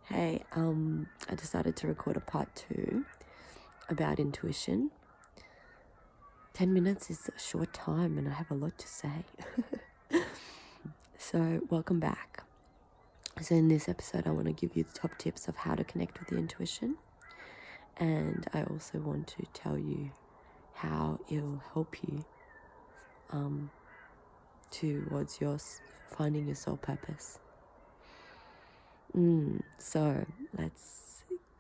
Hey, I decided to record a part 2 about intuition. 10 minutes is a short time and I have a lot to say. So, welcome back. So, in this episode, I want to give you the top tips of how to connect with your intuition. And I also want to tell you how it'll help you towards finding your soul purpose. So,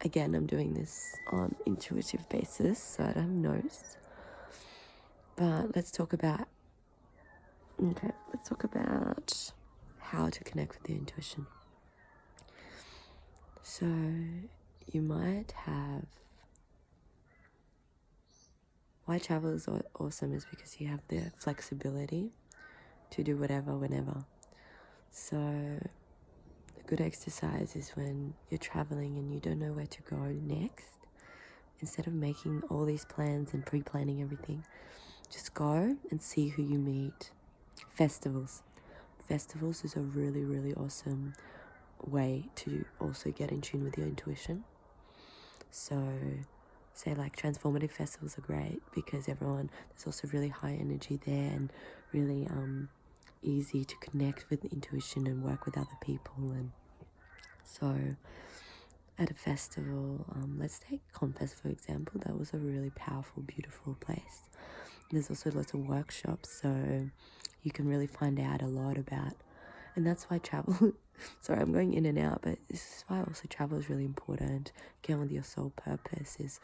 I'm doing this on intuitive basis, so I don't have notes. But let's talk about how to connect with your intuition. So you might have, why travel is awesome is because you have the flexibility to do whatever, whenever. So a good exercise is when you're traveling and you don't know where to go next. Instead of making all these plans and pre-planning everything, just go and see who you meet. Festivals is a really, really awesome way to also get in tune with your intuition. So say like transformative festivals are great because there's also really high energy there and really easy to connect with intuition and work with other people. And so at a festival, let's take Confest for example. That was a really powerful, beautiful place. There's also lots of workshops, so you can really find out a lot about, and that's why travel sorry, I'm going in and out, but this is why also travel is really important. Again, with your soul purpose is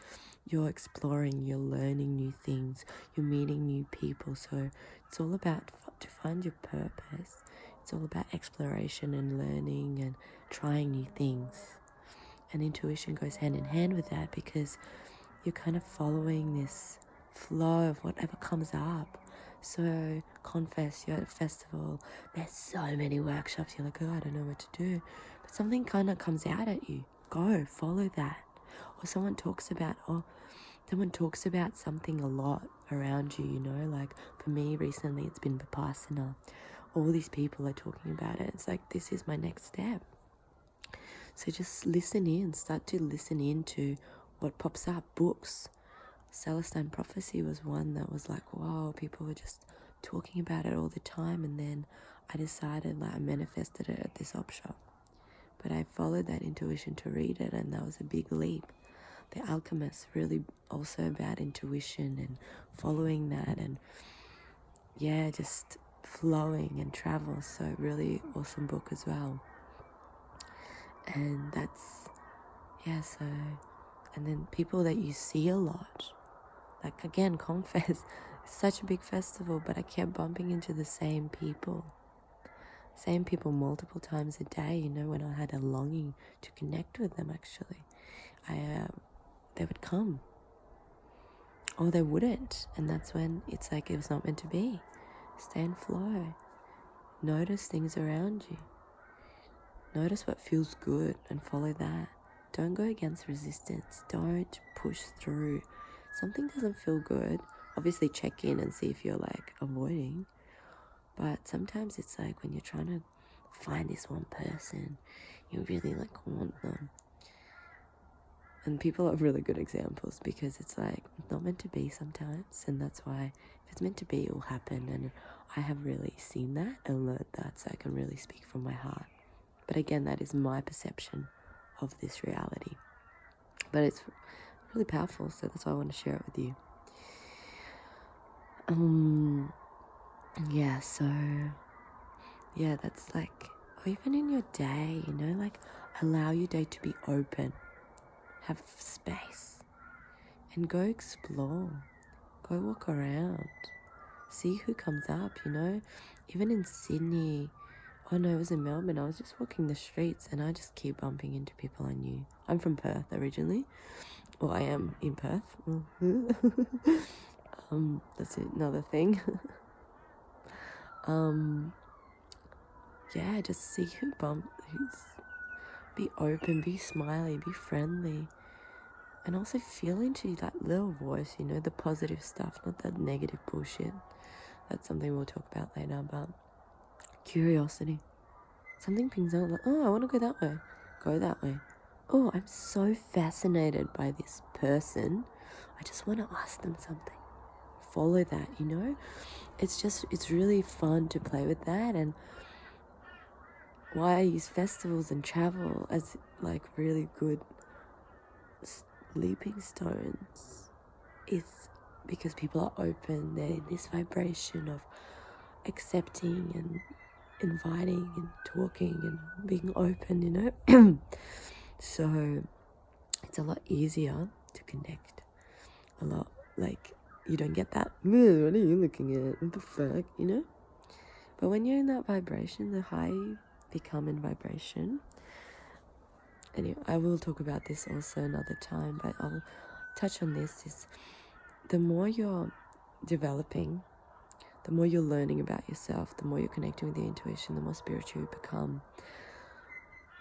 you're exploring, you're learning new things, you're meeting new people. So it's all about, to find your purpose, it's all about exploration and learning and trying new things. And intuition goes hand in hand with that because you're kind of following this flow of whatever comes up. So Confess, you're at a festival, there's so many workshops, you're like, oh, I don't know what to do. But something kind of comes out at you. Go, follow that. Or someone talks about something a lot around you, like for me recently it's been Vipassana. All these people are talking about it. It's like, this is my next step. So just start to listen into what pops up. Books. Celestine Prophecy was one that was like, wow, people were just talking about it all the time. And then I decided, I manifested it at this op shop. But I followed that intuition to read it, and that was a big leap. The Alchemist, really also about intuition and following that, and just flowing and travel. So really awesome book as well. And and then people that you see a lot. Like again, Confess, it's such a big festival, but I kept bumping into the same people multiple times a day, when I had a longing to connect with them actually. They would come, or they wouldn't, and that's when it's like it was not meant to be. Stay and flow. Notice things around you. Notice what feels good and follow that. Don't go against resistance. Don't push through. Something doesn't feel good, obviously check in and see if you're avoiding. But sometimes it's like when you're trying to find this one person, you really want them. And people are really good examples because it's not meant to be sometimes. And that's why if it's meant to be, it will happen. And I have really seen that and learned that, so I can really speak from my heart. But again, that is my perception of this reality. But it's really powerful, so that's why I want to share it with you. That's or even in your day, allow your day to be open. Have space. And go explore. Go walk around. See who comes up, Even in Sydney, oh no, it was in Melbourne. I was just walking the streets and I just keep bumping into people I knew. I'm from Perth originally. Well, I am in Perth. That's another thing. Just see be open, be smiley, be friendly. And also feel into that little voice, the positive stuff, not that negative bullshit. That's something we'll talk about later, but curiosity. Something pings out oh, I want to go that way. Go that way. oh, I'm so fascinated by this person, I just want to ask them something. Follow that, you know? It's really fun to play with that. And why I use festivals and travel as like really good sleeping stones is because people are open. They're in this vibration of accepting and inviting and talking and being open, you know? So it's a lot easier to connect. A lot, like, you don't get that, what are you looking at? What the fuck, you know? But when you're in that vibration, the higher you become in vibration. Anyway, I will talk about this also another time, but I'll touch on this, is the more you're developing, the more you're learning about yourself, the more you're connecting with your intuition, the more spiritual you become.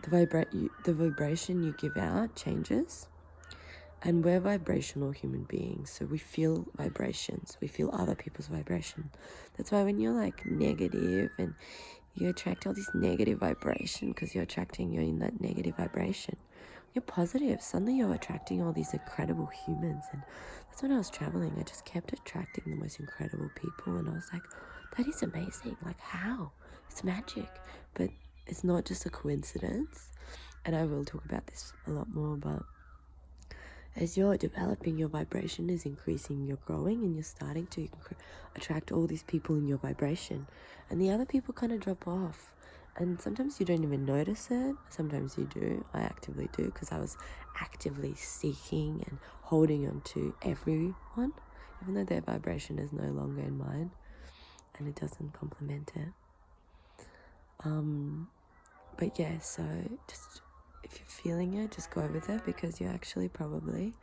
The vibration you give out changes, and we're vibrational human beings, so we feel vibrations, we feel other people's vibration. That's why when you're like negative and you attract all this negative vibration, because you're in that negative vibration. You're positive, suddenly you're attracting all these incredible humans. And that's when I was traveling, I just kept attracting the most incredible people, and I was like, that is amazing, like how? It's magic. But it's not just a coincidence, and I will talk about this a lot more, but as you're developing, your vibration is increasing, you're growing, and you're starting to attract all these people in your vibration, and the other people kind of drop off. And sometimes you don't even notice it, sometimes you do. I actively do, because I was actively seeking and holding on to everyone, even though their vibration is no longer in mine and it doesn't complement it. But yeah, so just, if you're feeling it, just go with it, because you're actually probably,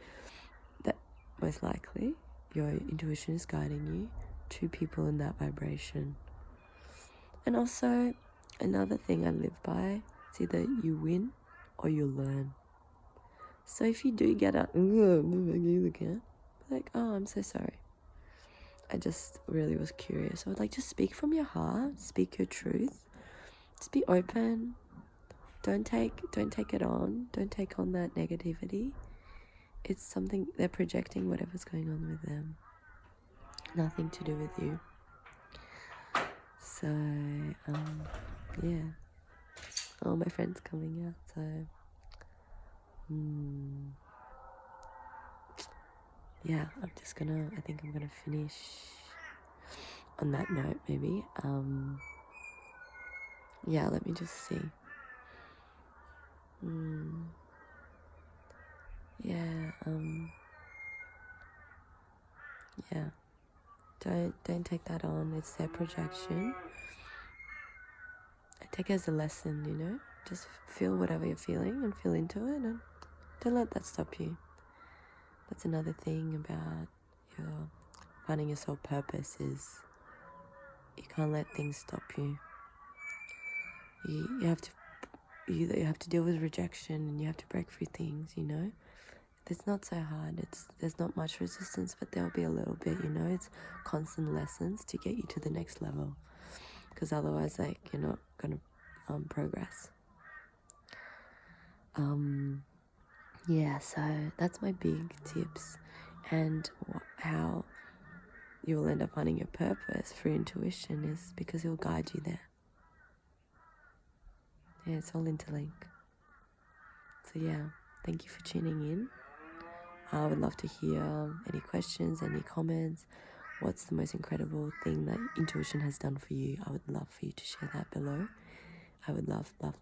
that most likely, your intuition is guiding you to people in that vibration. And also, another thing I live by, it's either you win or you learn. So if you do get up, like, oh, I'm so sorry, I just really was curious. I would like, just speak from your heart, speak your truth, just be open. Don't take it on. Don't take on that negativity. It's something, they're projecting whatever's going on with them. Nothing to do with you. So, yeah. Oh, my friend's coming out, so, yeah, I think I'm gonna finish on that note, maybe. Yeah, let me just see. Yeah, yeah. Don't take that on. It's their projection. I take it as a lesson, you know? Just feel whatever you're feeling and feel into it, and don't let that stop you. That's another thing about your finding your soul purpose, is you can't let things stop you. You have to deal with rejection, and you have to break through things, you know? It's not so hard. There's not much resistance, but there'll be a little bit, you know? It's constant lessons to get you to the next level, because otherwise, like, you're not gonna progress. Yeah, so that's my big tips, and how you will end up finding your purpose through intuition is because it will guide you there. Yeah, it's all interlinked. So yeah, thank you for tuning in. I would love to hear any questions, any comments. What's the most incredible thing that intuition has done for you? I would love for you to share that below. I would love that.